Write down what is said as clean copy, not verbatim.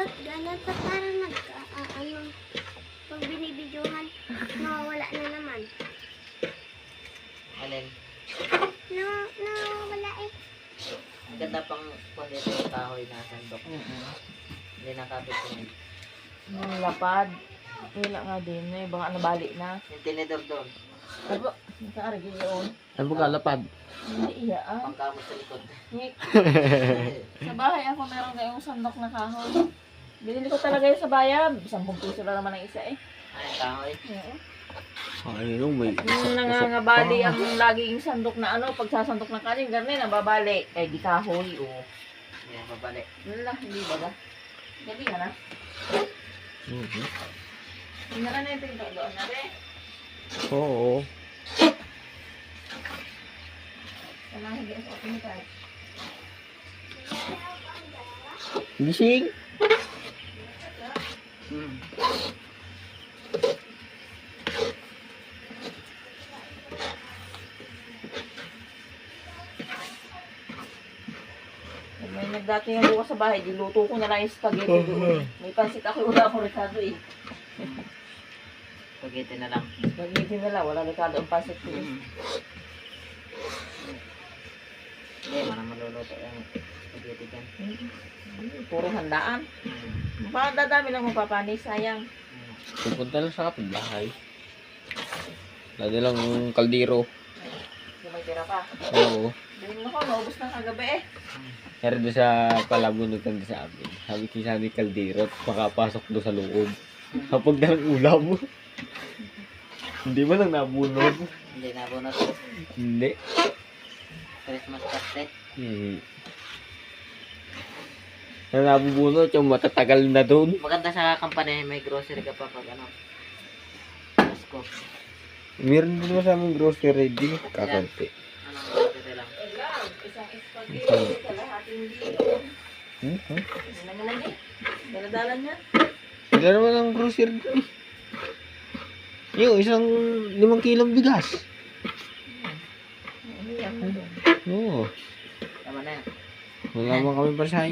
Ba't ganito parang pag binibidyohan, nawawala na naman. Alin? Nawawala eh. Ganda pang kung dito yung kahoy na sandok. Hindi nakapit yun. Yung lapad. Wala nga din. May ibang nabali na. Yung tinidor doon. Aba, nakaaragi yun. Ano ba kalapad? Hindi iya ah. Pangkamot sa likod. Sa bahay ako meron kayong sandok na kahoy. Binili ko talaga yun sa bayan. 10 piso lang naman ang isa eh. Ay, kahoy. Oo. Ano may Yung nangangabali ang laging sandok na ano, pagsasandok ng kanin, ganun nababali. Kaya di kahoy o. Hindi na babalik. Wala, hindi ba ba? Gabi nga na. Hindi na na ito yung doon na rin. Oo. Kailangan hindi sa akin tayo. Gising. May nagdating yung bukas sa bahay, diluto ko na lang yung spaghetti doon. May pansit ako, wala akong rekado eh. Spaghetti na lang. Spaghetti na lang, wala rekado ang pansit ko. Hindi, marang maluluto yung spaghetti dyan. Puro handaan. Parang dadami lang mapapanis, sayang. Pupunta lang sa kapitbahay. Lagi lang yung kaldero. Kung may tira pa. Oo. Dahil ako, naubos na kagabi eh. Pero doon sa palabunutan sa amin. Sabi kaldero at makapasok doon sa loob. Kapag dalang ulam mo. Hindi ba lang nabunod? Hindi na bunot. Hindi. Christmas custard. Na nabubunot yung matatagal na doon. Maganda sa kampanya, may grocery ka pa pag ano. Pasko. Meron din naman sa aming grocery din. Kakunti. Anong grocery lang? Isang spaghetti, kalahating dito. Hmm? Ano naman eh? Daladalan niya. Wala naman ang grocery doon. Yung isang 5 kilong bigas. Ano yan? Oo. Tama na yan. Wala naman kami pasahin.